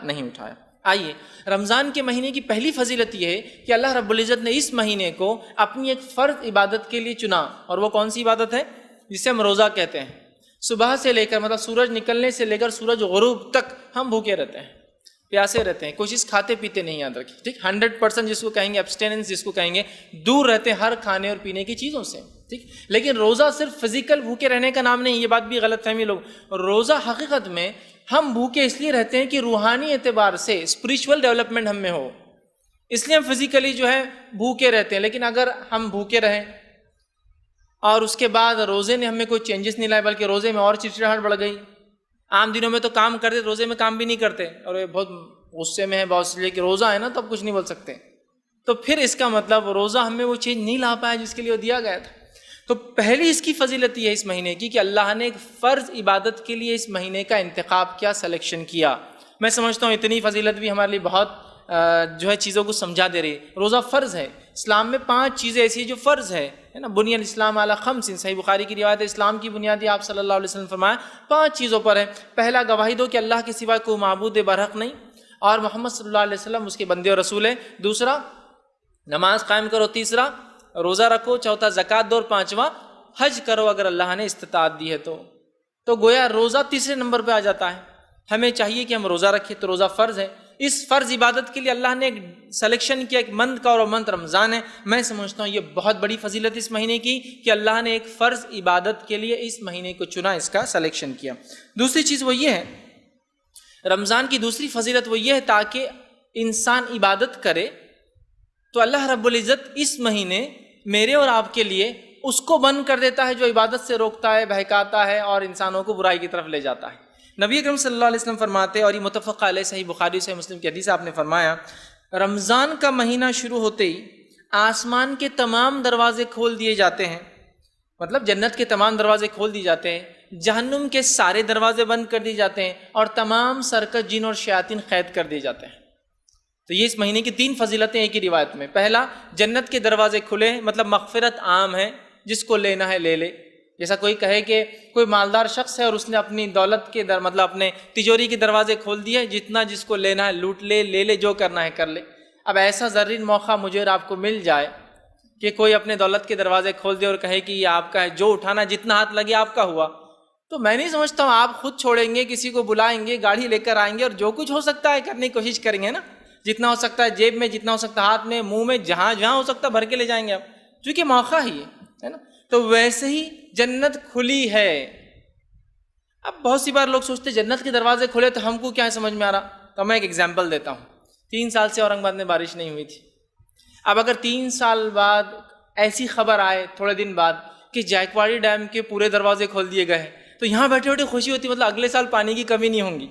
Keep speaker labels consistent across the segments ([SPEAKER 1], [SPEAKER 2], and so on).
[SPEAKER 1] نہیں اٹھایا۔ آئیے رمضان کے مہینے کی پہلی فضیلت یہ ہے کہ اللہ رب العزت نے اس مہینے کو اپنی ایک فرض عبادت کے لیے چنا، اور وہ کون سی عبادت ہے؟ جسے ہم روزہ کہتے ہیں۔ صبح سے لے کر مطلب سورج نکلنے سے لے کر سورج غروب تک ہم بھوکے رہتے ہیں، پیاسے رہتے ہیں، کوئی چیز کھاتے پیتے نہیں، یاد رکھیے، ٹھیک؟ 100% جس کو کہیں گے ایبسٹیننس، جس کو کہیں گے دور رہتے ہیں ہر کھانے اور پینے کی چیزوں سے، ٹھیک؟ لیکن روزہ صرف فزیکل بھوکے رہنے کا نام نہیں، یہ بات بھی غلط فہمی لوگ۔ روزہ حقیقت میں ہم بھوکے اس لیے رہتے ہیں کہ روحانی اعتبار سے اسپریچول ڈیولپمنٹ ہم میں ہو، اس لیے ہم فزیکلی جو ہے بھوکے رہتے ہیں۔ لیکن اگر ہم بھوکے رہیں اور اس کے بعد روزے نے ہمیں کوئی چینجز نہیں لائے، بلکہ روزے میں اور چڑچڑاہٹ بڑھ گئی، عام دنوں میں تو کام کرتے، روزے میں کام بھی نہیں کرتے، اور یہ بہت غصے میں ہے بہت سے، کہ روزہ ہے نا تو اب کچھ نہیں بول سکتے، تو پھر اس کا مطلب روزہ ہمیں وہ چیز نہیں لا پایا جس کے لیے وہ دیا گیا تھا۔ تو پہلی اس کی فضیلت یہ ہے اس مہینے کی کہ اللہ نے ایک فرض عبادت کے لیے اس مہینے کا انتخاب کیا، سلیکشن کیا۔ میں سمجھتا ہوں اتنی فضیلت بھی ہمارے لیے بہت جو ہے چیزوں کو سمجھا دے رہی ہے۔ روزہ فرض ہے، اسلام میں 5 چیزیں ایسی ہیں جو فرض ہے نا، بنی الاسلام علی 5، صحیح بخاری کی روایت ہے، اسلام کی بنیادی آپ صلی اللہ علیہ وسلم فرمایا 5 چیزوں پر ہے۔ پہلا، گواہی دو کہ اللہ کے سوا کوئی معبود برحق نہیں اور محمد صلی اللہ علیہ وسلم اس کے بندے اور رسول ہیں۔ دوسرا، نماز قائم کرو۔ تیسرا، روزہ رکھو۔ چوتھا، زکوٰۃ دو۔ اور 5واں، حج کرو اگر اللہ نے استطاعت دی ہے تو گویا روزہ تیسرے نمبر پہ آ جاتا ہے۔ ہمیں چاہیے کہ ہم روزہ رکھیں، تو روزہ فرض ہے۔ اس فرض عبادت کے لیے اللہ نے ایک سلیکشن کیا، ایک منتھ کا، اور وہ منتھ رمضان ہے۔ میں سمجھتا ہوں یہ بہت بڑی فضیلت اس مہینے کی کہ اللہ نے ایک فرض عبادت کے لیے اس مہینے کو چنا، اس کا سلیکشن کیا۔ دوسری چیز وہ یہ ہے، رمضان کی دوسری فضیلت وہ یہ ہے تاکہ انسان عبادت کرے تو اللہ رب العزت اس مہینے میرے اور آپ کے لیے اس کو بند کر دیتا ہے جو عبادت سے روکتا ہے، بہکاتا ہے اور انسانوں کو برائی کی طرف لے جاتا ہے۔ نبی اکرم صلی اللہ علیہ وسلم فرماتے ہیں، اور یہ متفق علیہ، صحیح بخاری صحیح مسلم کی حدیث، آپ نے فرمایا رمضان کا مہینہ شروع ہوتے ہی آسمان کے تمام دروازے کھول دیے جاتے ہیں، مطلب جنت کے تمام دروازے کھول دیے جاتے ہیں، جہنم کے سارے دروازے بند کر دیے جاتے ہیں، اور تمام سرکش جن اور شیاطین قید کر دیے جاتے ہیں۔ تو یہ اس مہینے کی 3 فضیلتیں ایک ہی روایت میں۔ پہلا، جنت کے دروازے کھلے ہیں، مطلب مغفرت عام ہے، جس کو لینا ہے لے لے۔ جیسا کوئی کہے کہ کوئی مالدار شخص ہے اور اس نے اپنی دولت کے مطلب اپنے تجوری کے دروازے کھول دیے، جتنا جس کو لینا ہے لوٹ لے، لے لے، جو کرنا ہے کر لے۔ اب ایسا زرین موقع مجھے اور آپ کو مل جائے کہ کوئی اپنے دولت کے دروازے کھول دے اور کہے کہ یہ آپ کا ہے، جو اٹھانا جتنا ہاتھ لگے آپ کا ہوا، تو میں نہیں سمجھتا ہوں آپ خود چھوڑیں گے، کسی کو بلائیں گے، گاڑی لے کر آئیں گے اور جو کچھ ہو سکتا ہے کرنے کی کوشش کریں گے نا، جتنا ہو سکتا ہے جیب میں، جتنا ہو سکتا ہے ہاتھ میں، منہ میں، جہاں جہاں ہو سکتا ہے بھر کے لے جائیں گے آپ، کیونکہ موقع ہی ہے نا۔ تو ویسے ہی جنت کھلی ہے۔ اب بہت سی بار لوگ سوچتے جنت کے دروازے کھلے تو ہم کو کیا سمجھ میں آ رہا، تو میں ایک ایگزامپل دیتا ہوں۔ 3 سال سے اورنگ آباد میں بارش نہیں ہوئی تھی۔ اب اگر 3 سال بعد ایسی خبر آئے تھوڑے دن بعد کہ جائکواڑی ڈیم کے پورے دروازے کھول دیے گئے تو یہاں بیٹھے بیٹھے خوشی ہوتی، مطلب اگلے سال پانی کی کمی نہیں ہوگی۔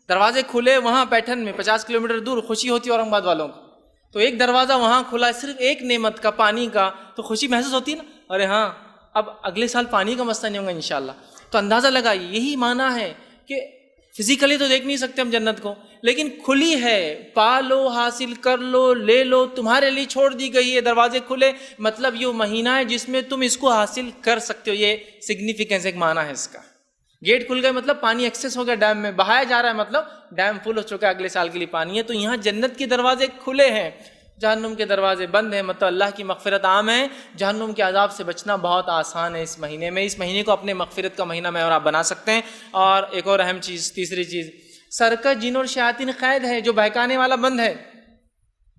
[SPEAKER 1] دروازے کھلے وہاں پیٹھن میں 50 کلومیٹر دور، خوشی ہوتی اورنگ آباد والوں کو۔ تو ایک دروازہ وہاں کھلا ہے، صرف ایک نعمت کا، پانی کا، تو خوشی محسوس ہوتی ہے نا، ارے ہاں اب اگلے سال پانی کا مسئلہ نہیں ہوگا انشاءاللہ۔ تو اندازہ لگائیے، یہی معنی ہے کہ فزیکلی تو دیکھ نہیں سکتے ہم جنت کو، لیکن کھلی ہے، پا لو، حاصل کر لو، لے لو، تمہارے لیے چھوڑ دی گئی ہے، دروازے کھلے، مطلب یہ مہینہ ہے جس میں تم اس کو حاصل کر سکتے ہو۔ یہ سگنیفیکنس، ایک معنی ہے اس کا۔ گیٹ کھل گئے مطلب پانی ایکسیس ہو گیا، ڈیم میں بہایا جا رہا ہے، مطلب ڈیم فل ہو چکا ہے، اگلے سال کے لیے پانی ہے۔ تو یہاں جنت کے دروازے کھلے ہیں، جہنم کے دروازے بند ہیں، مطلب اللہ کی مغفرت عام ہے، جہنم کے عذاب سے بچنا بہت آسان ہے اس مہینے میں۔ اس مہینے کو اپنے مغفرت کا مہینہ میں اور آپ بنا سکتے ہیں۔ اور ایک اور اہم چیز، تیسری چیز، سرکش جن اور شیاطین قید ہے، جو بہکانے والا بند ہے،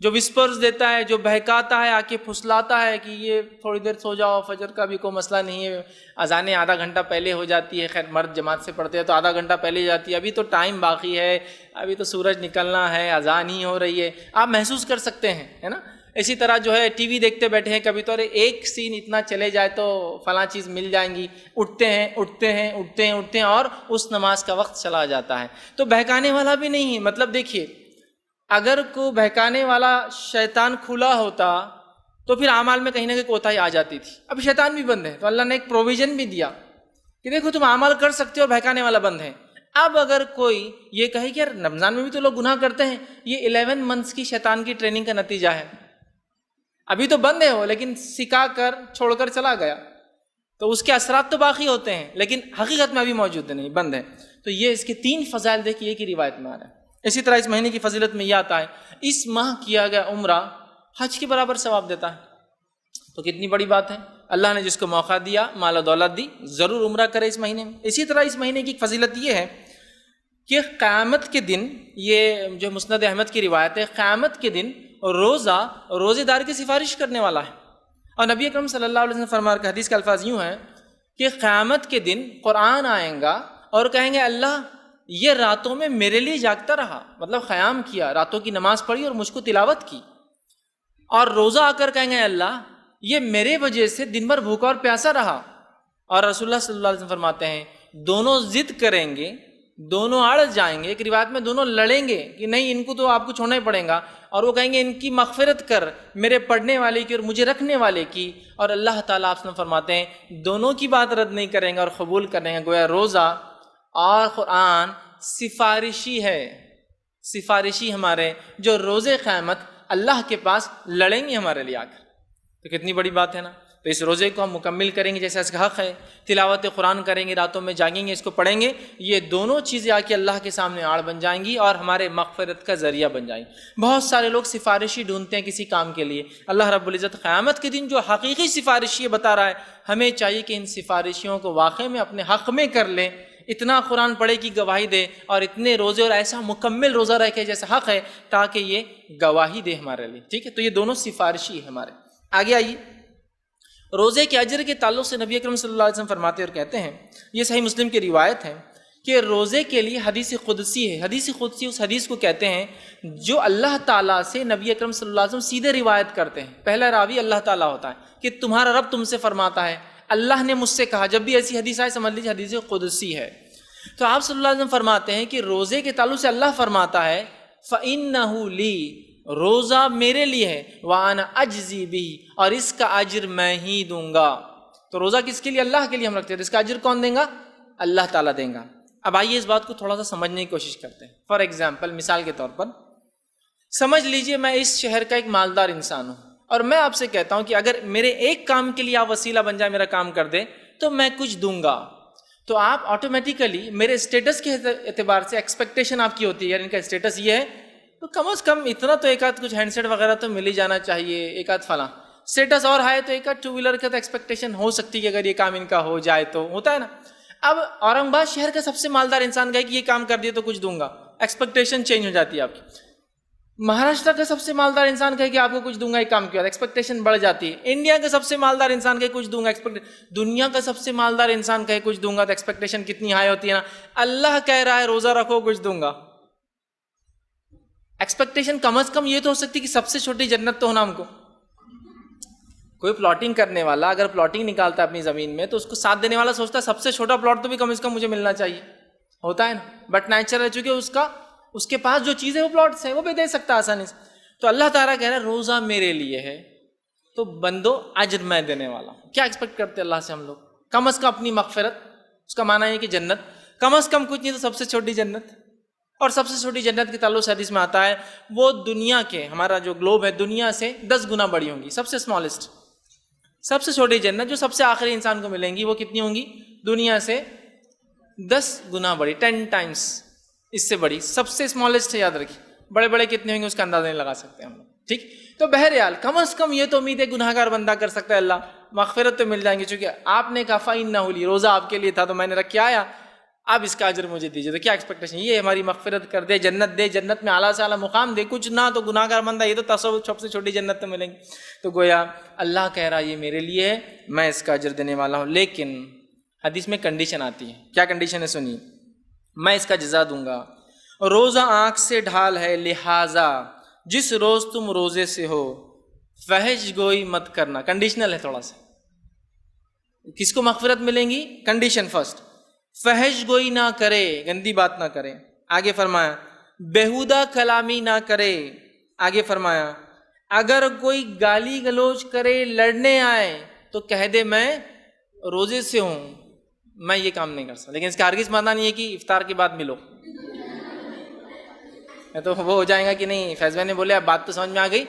[SPEAKER 1] جو وسپرز دیتا ہے، جو بہکاتا ہے، آ کے پھسلاتا ہے کہ یہ تھوڑی دیر سو جاؤ، فجر کا بھی کوئی مسئلہ نہیں ہے، اذانیں آدھا گھنٹہ پہلے ہو جاتی ہے، خیر مرد جماعت سے پڑھتے ہیں تو آدھا گھنٹہ پہلے جاتی ہے، ابھی تو ٹائم باقی ہے، ابھی تو سورج نکلنا ہے، اذان ہی ہو رہی ہے، آپ محسوس کر سکتے ہیں، ہے نا۔ اسی طرح جو ہے ٹی وی دیکھتے بیٹھے ہیں، کبھی تو ایک سین اتنا چلے جائے تو فلاں چیز مل جائیں گی، اٹھتے ہیں اور اس نماز کا وقت چلا جاتا ہے۔ تو بہکانے والا بھی نہیں ہے، مطلب دیکھیے اگر کوئی بہکانے والا شیطان کھلا ہوتا تو پھر اعمال میں کہیں نہ کہیں کوتاہی آ جاتی تھی۔ اب شیطان بھی بند ہے تو اللہ نے ایک پروویژن بھی دیا کہ دیکھو تم اعمال کر سکتے ہو، بہکانے والا بند ہے۔ اب اگر کوئی یہ کہے کہ یار رمضان میں بھی تو لوگ گناہ کرتے ہیں، یہ 11 منتھس کی شیطان کی ٹریننگ کا نتیجہ ہے، ابھی تو بند ہے وہ، لیکن سکھا کر چھوڑ کر چلا گیا، تو اس کے اثرات تو باقی ہوتے ہیں لیکن حقیقت میں ابھی موجود نہیں، بند ہے۔ تو یہ اس کے 3 فضائل دیکھیے ایک ہی روایت میں آ رہا ہے۔ اسی طرح اس مہینے کی فضیلت میں یہ آتا ہے اس ماہ کیا گیا عمرہ حج کے برابر ثواب دیتا ہے۔ تو کتنی بڑی بات ہے، اللہ نے جس کو موقع دیا، مال و دولت دی، ضرور عمرہ کرے اس مہینے میں۔ اسی طرح اس مہینے کی فضیلت یہ ہے کہ قیامت کے دن، یہ جو مسند احمد کی روایت ہے، قیامت کے دن روزے دار کی سفارش کرنے والا ہے۔ اور نبی اکرم صلی اللہ علیہ وسلم فرمایا کہ حدیث کے الفاظ یوں ہیں کہ قیامت کے دن قرآن آئیں گا اور کہیں گے اللہ یہ راتوں میں میرے لیے جاگتا رہا، مطلب قیام کیا، راتوں کی نماز پڑھی اور مجھ کو تلاوت کی، اور روزہ آ کر کہیں گے اللہ یہ میرے وجہ سے دن بھر بھوکا اور پیاسا رہا۔ اور رسول اللہ صلی اللہ علیہ وسلم فرماتے ہیں دونوں ضد کریں گے، دونوں اڑ جائیں گے، ایک روایت میں دونوں لڑیں گے کہ نہیں ان کو تو آپ کو چھوڑنا ہی پڑے گا، اور وہ کہیں گے ان کی مغفرت کر، میرے پڑھنے والے کی اور مجھے رکھنے والے کی، اور اللہ تعالیٰ آپ سے فرماتے ہیں دونوں کی بات رد نہیں کریں گے اور قبول کریں گے۔ گویا روزہ اور قرآن سفارشی ہے، سفارشی ہمارے جو روزے قیامت اللہ کے پاس لڑیں گے ہمارے لیے آ کر۔ تو کتنی بڑی بات ہے نا۔ تو اس روزے کو ہم مکمل کریں گے جیسا اس کا حق ہے، تلاوت قرآن کریں گے، راتوں میں جاگیں گے، اس کو پڑھیں گے، یہ دونوں چیزیں آ کے اللہ کے سامنے آڑ بن جائیں گی اور ہمارے مغفرت کا ذریعہ بن جائیں گی۔ بہت سارے لوگ سفارشی ڈھونڈتے ہیں کسی کام کے لیے، اللہ رب العزت قیامت کے دن جو حقیقی سفارشی بتا رہا ہے، ہمیں چاہیے کہ ان سفارشیوں کو واقعی میں اپنے حق میں کر لیں، اتنا قرآن پڑھے کی گواہی دے اور اتنے روزے اور ایسا مکمل روزہ رکھے جیسا حق ہے تاکہ یہ گواہی دے ہمارے لیے، ٹھیک ہے۔ تو یہ دونوں سفارشی ہے ہمارے۔ آگے آئیے، روزے کے اجر کے تعلق سے نبی اکرم صلی اللہ علیہ وسلم فرماتے اور کہتے ہیں، یہ صحیح مسلم کی روایت ہے کہ روزے کے لیے حدیث قدسی ہے۔ حدیث قدسی اس حدیث کو کہتے ہیں جو اللہ تعالیٰ سے نبی اکرم صلی اللہ علیہ وسلم سیدھے روایت کرتے ہیں۔ پہلا راوی اللہ تعالیٰ ہوتا ہے کہ تمہارا رب تم سے فرماتا ہے، اللہ نے مجھ سے کہا۔ جب بھی ایسی حدیث آئے سمجھ لیجیے حدیث قدسی ہے۔ تو آپ صلی اللہ علیہ وسلم فرماتے ہیں کہ روزے کے تعلق سے اللہ فرماتا ہے فَإِنَّهُ لِي، روزہ میرے لیے ہے، وَأَنَا أَجْزِي بِهِ، اور اس کا اجر میں ہی دوں گا۔ تو روزہ کس کے لیے؟ اللہ کے لیے ہم رکھتے ہیں، تو اس کا اجر کون دیں گا؟ اللہ تعالیٰ دیں گا۔ اب آئیے اس بات کو تھوڑا سا سمجھنے کی کوشش کرتے ہیں۔ فار ایگزامپل، مثال کے طور پر سمجھ لیجئے میں اس شہر کا ایک مالدار انسان ہوں، اور میں آپ سے کہتا ہوں کہ اگر میرے ایک کام کے لیے آپ وسیلہ بن جائے، میرا کام کر دے تو میں کچھ دوں گا، تو آپ آٹومیٹیکلی میرے اسٹیٹس کے اعتبار سے ایکسپیکٹیشن آپ کی ہوتی ہے، یار ان کا اسٹیٹس یہ ہے تو کم از کم اتنا تو ایک آدھ کچھ ہینڈ سیٹ وغیرہ تو مل ہی جانا چاہیے، ایک آدھ فلاں اسٹیٹس اور ہے تو ایک آدھ ٹو ویلر کا تو ایکسپیکٹیشن ہو سکتی ہے کہ اگر یہ کام ان کا ہو جائے تو ہوتا ہے نا۔ اب اورنگ آباد شہر کا سب سے مالدار انسان کہے کہ یہ کام کر دیے تو کچھ دوں گا، ایکسپیکٹیشن چینج ہو جاتی ہے آپ کی۔ مہاراشٹر کا سب سے مالدار انسان کہے کہ آپ کو کچھ دوں گا ایک کام کیا، ایکسپیکٹیشن بڑھ جاتی ہے۔ انڈیا کا سب سے مالدار انسان کہے کچھ دوں گا، دنیا کا سب سے مالدار انسان کہے کچھ دوں گا، تو ایکسپیکٹیشن کتنی ہائی ہوتی ہے نا۔ اللہ کہہ رہا ہے روزہ رکھو کچھ دوں گا، ایکسپیکٹیشن کم از کم یہ تو ہو سکتی کہ سب سے چھوٹی جنت تو ہونا ہم کو۔ کوئی پلاٹنگ کرنے والا اگر پلاٹنگ نکالتا ہے اپنی زمین میں تو اس کو ساتھ دینے والا سوچتا ہے سب سے چھوٹا پلاٹ تو بھی کم از کم مجھے ملنا چاہیے، ہوتا ہے نا۔ بٹ نیچر ہے چونکہ اس کے پاس جو چیز ہے وہ پلاٹس ہے، وہ بھی دے سکتا ہے آسانی سے۔ تو اللہ تعالیٰ کہہ رہا ہے روزہ میرے لیے ہے تو بندو اجر میں دینے والا ہوں۔ کیا ایکسپیکٹ کرتے ہیں اللہ سے ہم لوگ؟ کم از کم اپنی مغفرت، اس کا معنی ہے کہ جنت، کم از کم کچھ نہیں تو سب سے چھوٹی جنت۔ اور سب سے چھوٹی جنت کے تعلق سے حدیث میں آتا ہے وہ دنیا کے، ہمارا جو گلوب ہے دنیا سے 10 گنا بڑی ہوں گی، سب سے اسمالسٹ، سب سے چھوٹی جنت جو سب سے آخری انسان کو ملیں گی وہ کتنی ہوں گی؟ دنیا سے 10 گنا بڑی، 10 ٹائمس اس سے بڑی، سب سے اسمالسٹ ہے، یاد رکھیے۔ بڑے بڑے کتنے ہوں گے اس کا اندازہ نہیں لگا سکتے ہم لوگ، ٹھیک۔ تو بہرحال کم از کم یہ تو امید ہے گناہ گار بندہ کر سکتا ہے، اللہ مغفرت تو مل جائیں گی، چونکہ آپ نے کہا فَإِنَّهُ لِي، روزہ آپ کے لیے تھا تو میں نے رکھ کے آیا، اب اس کا اجر مجھے دیجیے۔ تو کیا ایکسپیکٹیشن؟ یہ ہماری مغفرت کر دے، جنت دے، جنت میں اعلیٰ سے اعلیٰ مقام دے، کچھ نہ تو گناہ گار بندہ یہ تو تصور سب سے چھوٹی جنت تو ملیں گی۔ تو گویا اللہ کہہ رہا یہ میرے لیے ہے، میں اس کا اجر دینے والا ہوں، لیکن حدیث میں کنڈیشن آتی ہے۔ کیا کنڈیشن ہے سنیے، میں اس کا جزا دوں گا۔ روزہ آنکھ سے ڈھال ہے، لہٰذا جس روز تم روزے سے ہو فحش گوئی مت کرنا۔ کنڈیشنل ہے تھوڑا سا، کس کو مغفرت ملیں گی؟ کنڈیشن فرسٹ، فحش گوئی نہ کرے، گندی بات نہ کرے۔ آگے فرمایا بیہودہ کلامی نہ کرے۔ آگے فرمایا اگر کوئی گالی گلوچ کرے، لڑنے آئے تو کہہ دے میں روزے سے ہوں، میں یہ کام نہیں کر سکتا، لیکن اس کا ہرگز معنی نہیں ہے کہ افطار کے بعد ملو، تو وہ ہو جائے گا کہ نہیں فیض بھائی نے بولے اب بات تو سمجھ میں آ گئی،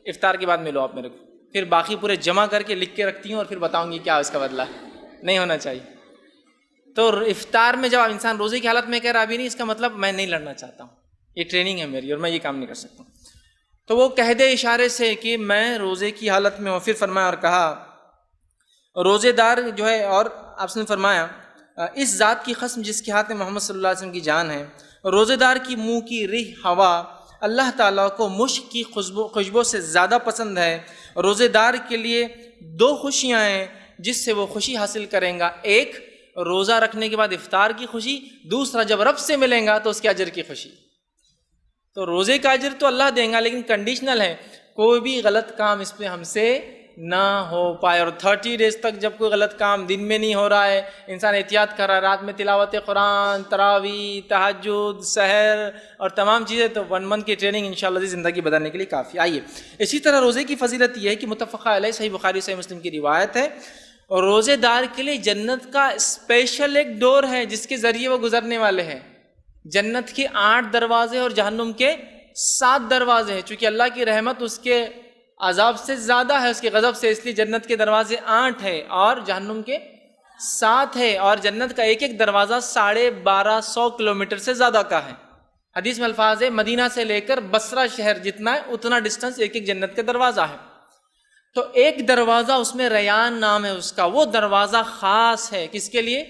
[SPEAKER 1] افطار کے بعد ملو آپ میرے کو، پھر باقی پورے جمع کر کے لکھ کے رکھتی ہوں اور پھر بتاؤں گی کیا اس کا بدلہ ہے، نہیں ہونا چاہیے۔ تو افطار میں جب انسان روزے کی حالت میں کہہ رہا ابھی نہیں، اس کا مطلب میں نہیں لڑنا چاہتا ہوں، یہ ٹریننگ ہے میری اور میں یہ کام نہیں کر سکتا. تو وہ کہہ دے اشارے سے کہ میں روزے کی حالت میں ہوں. پھر فرمایا اور کہا روزے دار جو ہے، اور آپ نے فرمایا اس ذات کی قسم جس کے ہاتھ میں محمد صلی اللہ علیہ وسلم کی جان ہے، روزے دار کی منہ کی رہ ہوا اللہ تعالیٰ کو مشک کی خوشبو سے زیادہ پسند ہے. روزے دار کے لیے 2 خوشیاں ہیں جس سے وہ خوشی حاصل کریں گا. ایک روزہ رکھنے کے بعد افطار کی خوشی، دوسرا جب رب سے ملیں گا تو اس کے اجر کی خوشی. تو روزے کا اجر تو اللہ دیں گا، لیکن کنڈیشنل ہے، کوئی بھی غلط کام اس پہ ہم سے نہ ہو پائے. اور 30 ڈیز تک جب کوئی غلط کام دن میں نہیں ہو رہا ہے، انسان احتیاط کر رہا ہے، رات میں تلاوت قرآن، تراویح، تہجد، سحر اور تمام چیزیں، تو 1 منتھ کی ٹریننگ انشاءاللہ زندگی بدلنے کے لیے کافی. آئیے اسی طرح روزے کی فضیلت یہ ہے کہ متفقہ علیہ صحیح بخاری صحیح مسلم کی روایت ہے، اور روزے دار کے لیے جنت کا اسپیشل ایک ڈور ہے جس کے ذریعے وہ گزرنے والے ہیں. جنت کے 8 دروازے اور جہنم کے 7 دروازے ہیں. چونکہ اللہ کی رحمت اس کے عذاب سے زیادہ ہے اس کے غضب سے، اس لیے جنت کے دروازے 8 ہے اور جہنم کے 7 ہے. اور جنت کا ایک دروازہ 1250 کلومیٹر سے زیادہ کا ہے. حدیث میں الفاظ ہے مدینہ سے لے کر بصرہ شہر جتنا ہے اتنا ڈسٹنس ایک جنت کا دروازہ ہے. تو ایک دروازہ اس میں ریان نام ہے اس کا، وہ دروازہ خاص ہے کس کے لیے؟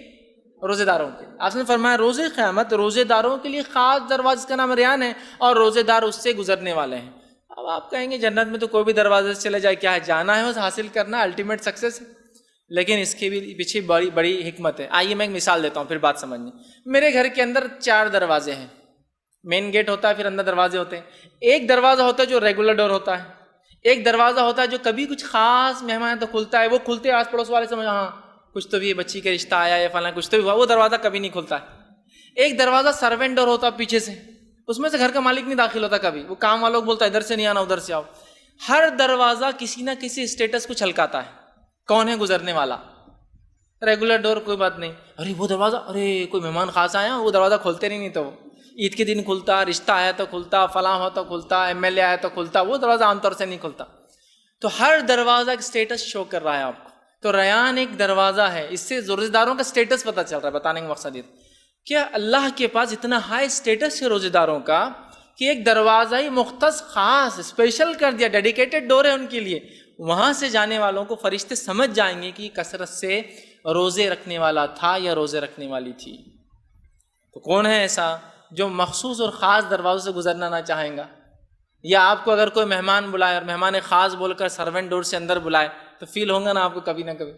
[SPEAKER 1] روزے داروں کے. آپ نے فرمایا روزے قیامت روزے داروں کے لیے خاص دروازے کا نام ریان ہے، اور روزے دار اس سے گزرنے والے ہیں. اب آپ کہیں گے جنت میں تو کوئی بھی دروازے سے چلے جائے، کیا ہے، جانا ہے، اسے حاصل کرنا الٹیمیٹ سکسیس ہے. لیکن اس کے بھی پیچھے بڑی حکمت ہے. آئیے میں ایک مثال دیتا ہوں پھر بات سمجھنی. میرے گھر کے اندر 4 دروازے ہیں. مین گیٹ ہوتا ہے، پھر اندر دروازے ہوتے ہیں. ایک دروازہ ہوتا ہے جو ریگولر ڈور ہوتا ہے، ایک دروازہ ہوتا ہے جو کبھی کچھ خاص مہمان تو کھلتا ہے، وہ کھلتے آس پڑوس والے سمجھ ہاں کچھ تو بھی بچی کا رشتہ آیا یا فلاں کچھ تو بھی ہوا، وہ دروازہ کبھی نہیں کھلتا ہے. ایک دروازہ سروینٹ ڈور ہوتا ہے پیچھے سے، اس میں سے گھر کا مالک نہیں داخل ہوتا کبھی، وہ کام والوں کو بولتا ہے ادھر سے نہیں آنا ادھر سے آؤ. ہر دروازہ کسی نہ کسی اسٹیٹس کو چھلکاتا ہے. کون ہے گزرنے والا؟ ریگولر ڈور کوئی بات نہیں، ارے وہ دروازہ، ارے کوئی مہمان خاص آیا، وہ دروازہ کھولتے نہیں تو وہ عید کے دن کھلتا، رشتہ آیا تو کھلتا، فلاں ہو تو کھلتا، MLA آیا تو کھلتا، وہ دروازہ عام طور سے نہیں کھلتا. تو ہر دروازہ ایک اسٹیٹس شو کر رہا ہے آپ کو. تو ریان ایک دروازہ ہے، اس سے روزے داروں کا اسٹیٹس پتہ چل رہا ہے. بتانے کا مقصد یہ کہ اللہ کے پاس اتنا ہائی اسٹیٹس ہے روزے داروں کا کہ ایک دروازہ ہی مختص خاص اسپیشل کر دیا، ڈیڈیکیٹڈ ڈور ہے ان کے لیے. وہاں سے جانے والوں کو فرشتے سمجھ جائیں گے کہ کثرت سے روزے رکھنے والا تھا یا روزے رکھنے والی تھی. تو کون ہے ایسا جو مخصوص اور خاص دروازوں سے گزرنا نہ چاہیں گا؟ یا آپ کو اگر کوئی مہمان بلائے اور مہمان خاص بول کر سروینٹ ڈور سے اندر بلائے تو فیل ہوگا نا آپ کو کبھی نہ کبھی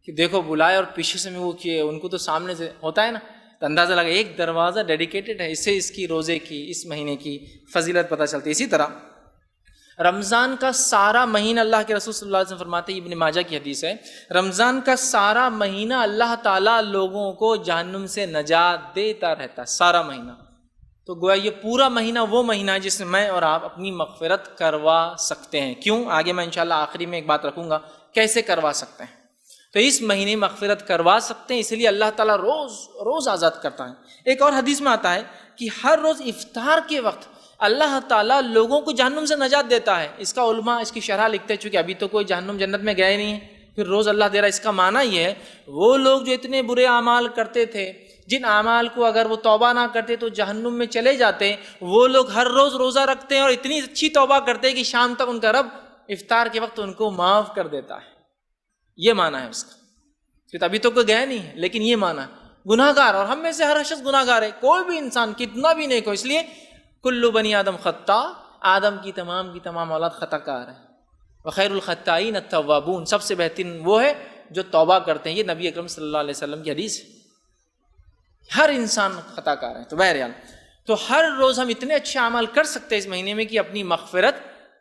[SPEAKER 1] کہ دیکھو بلائے اور پیچھے سے میں وہ کیے، ان کو تو سامنے سے ہوتا ہے نا، تو اندازہ لگا ایک دروازہ ڈیڈیکیٹڈ ہے. اس سے اس کی روزے کی اس مہینے کی فضیلت پتہ چلتی ہے. اسی طرح رمضان کا سارا مہینہ اللہ کے رسول صلی اللہ علیہ وسلم فرماتے ہیں، ابن ماجہ کی حدیث ہے، رمضان کا سارا مہینہ اللہ تعالیٰ لوگوں کو جہنم سے نجات دیتا رہتا ہے. سارا مہینہ. تو گویا یہ پورا مہینہ وہ مہینہ ہے جس میں میں اور آپ اپنی مغفرت کروا سکتے ہیں. کیوں؟ آگے میں انشاءاللہ آخری میں ایک بات رکھوں گا کیسے کروا سکتے ہیں. تو اس مہینے مغفرت کروا سکتے ہیں، اس لیے اللہ تعالیٰ روز آزاد کرتا ہے. ایک اور حدیث میں آتا ہے کہ ہر روز افطار کے وقت اللہ تعالیٰ لوگوں کو جہنم سے نجات دیتا ہے. اس کا علماء اس کی شرح لکھتے ہیں، چونکہ ابھی تو کوئی جہنم جنت میں گئے نہیں ہے، پھر روز اللہ دے رہا ہے. اس کا معنی یہ ہے وہ لوگ جو اتنے برے اعمال کرتے تھے، جن اعمال کو اگر وہ توبہ نہ کرتے تو جہنم میں چلے جاتے، وہ لوگ ہر روز روزہ رکھتے ہیں اور اتنی اچھی توبہ کرتے ہیں کہ شام تک ان کا رب افطار کے وقت ان کو معاف کر دیتا ہے. یہ معنی ہے اس کا. کہ ابھی تو کوئی گیا نہیں ہے، لیکن یہ معنی ہے گناہ گار، اور ہم میں سے ہر شخص گناہ گار ہے، کوئی بھی انسان کتنا بھی نیک ہو. اس لیے کل بنی آدم خطا، آدم کی تمام اولاد خطا کار ہے. وخیر الخطائین التوابون، سب سے بہترین وہ ہے جو توبہ کرتے ہیں. یہ نبی اکرم صلی اللہ علیہ وسلم کی حدیث ہے. ہر انسان خطا کار ہے. تو بہرحال تو ہر روز ہم اتنے اچھے اعمال کر سکتے ہیں اس مہینے میں کہ اپنی مغفرت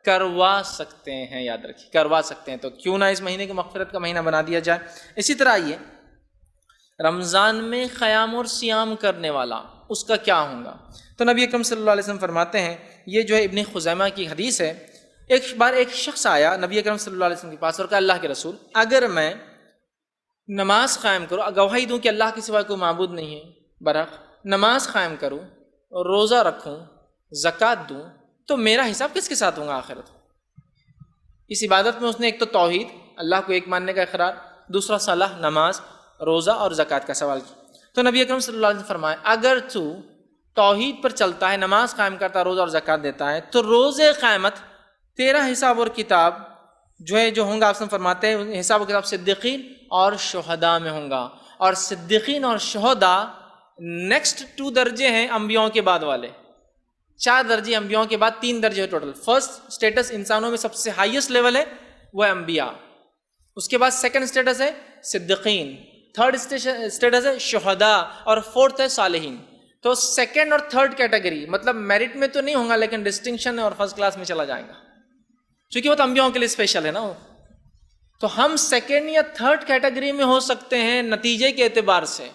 [SPEAKER 1] کروا سکتے ہیں. یاد رکھیے کروا سکتے ہیں. تو کیوں نہ اس مہینے کو مغفرت کا مہینہ بنا دیا جائے. اسی طرح یہ رمضان میں قیام اور سیام کرنے والا اس کا کیا ہوگا؟ تو نبی اکرم صلی اللہ علیہ وسلم فرماتے ہیں، یہ جو ہے ابن خزیمہ کی حدیث ہے، ایک بار ایک شخص آیا نبی اکرم صلی اللہ علیہ وسلم کے پاس اور کہا اللہ کے رسول، اگر میں نماز قائم کروں، گواہی دوں کہ اللہ کے سوا کوئی معبود نہیں ہے، برحق نماز قائم کروں، روزہ رکھوں، زکوٰۃ دوں، تو میرا حساب کس کے ساتھ ہوگا آخرت؟ اس عبادت میں اس نے ایک تو توحید، اللہ کو ایک ماننے کا اقرار، دوسرا صلاح، نماز، روزہ اور زکوٰۃ کا سوال کیا. تو نبی اکرم صلی اللہ علیہ وسلم فرمائے، اگر تو توحید پر چلتا ہے، نماز قائم کرتا ہے، روزہ اور زکوٰۃ دیتا ہے، تو روز قیامت تیرا حساب اور کتاب جو ہوں گا، آپ سے فرماتے ہیں حساب و کتاب صدیقین اور شہداء میں ہوں گا. اور صدیقین اور شہداء نیکسٹ 2 درجے ہیں انبیاءوں کے بعد والے. 4 درجے انبیاءوں کے بعد 3 درجے ہیں ٹوٹل. فرسٹ اسٹیٹس انسانوں میں سب سے ہائیسٹ لیول ہے وہ انبیاء، اس کے بعد سیکنڈ اسٹیٹس ہے صدیقین، تھرڈ اسٹیٹس ہے شہداء، اور فورتھ ہے صالحین. تو سیکنڈ اور تھرڈ کیٹیگری مطلب میرٹ میں تو نہیں ہوں گا لیکن ڈسٹنکشن اور فرسٹ کلاس میں چلا جائے گا، چونکہ وہ تو انبیاءوں کے لیے اسپیشل ہے نا. وہ تو ہم سیکنڈ یا تھرڈ کیٹیگری میں ہو سکتے ہیں نتیجے کے اعتبار سے.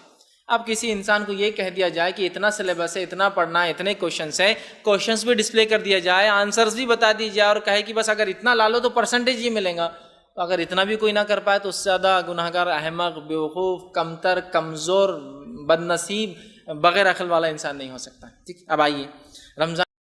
[SPEAKER 1] اب کسی انسان کو یہ کہہ دیا جائے کہ اتنا سلیبس ہے، اتنا پڑھنا ہے، اتنے کوشچنس ہیں، کوشچنس بھی ڈسپلے کر دیا جائے، آنسرز بھی بتا دی جائے، اور کہے کہ بس اگر اتنا لا لو تو پرسنٹیج یہ ملے گا، تو اگر اتنا بھی کوئی نہ کر پائے تو اس سے زیادہ گناہگار، احمق، بیوقوف، کمتر، کمزور، بد نصیب، بغیر عقل والا انسان نہیں ہو سکتا. ٹھیک، اب آئیے رمضان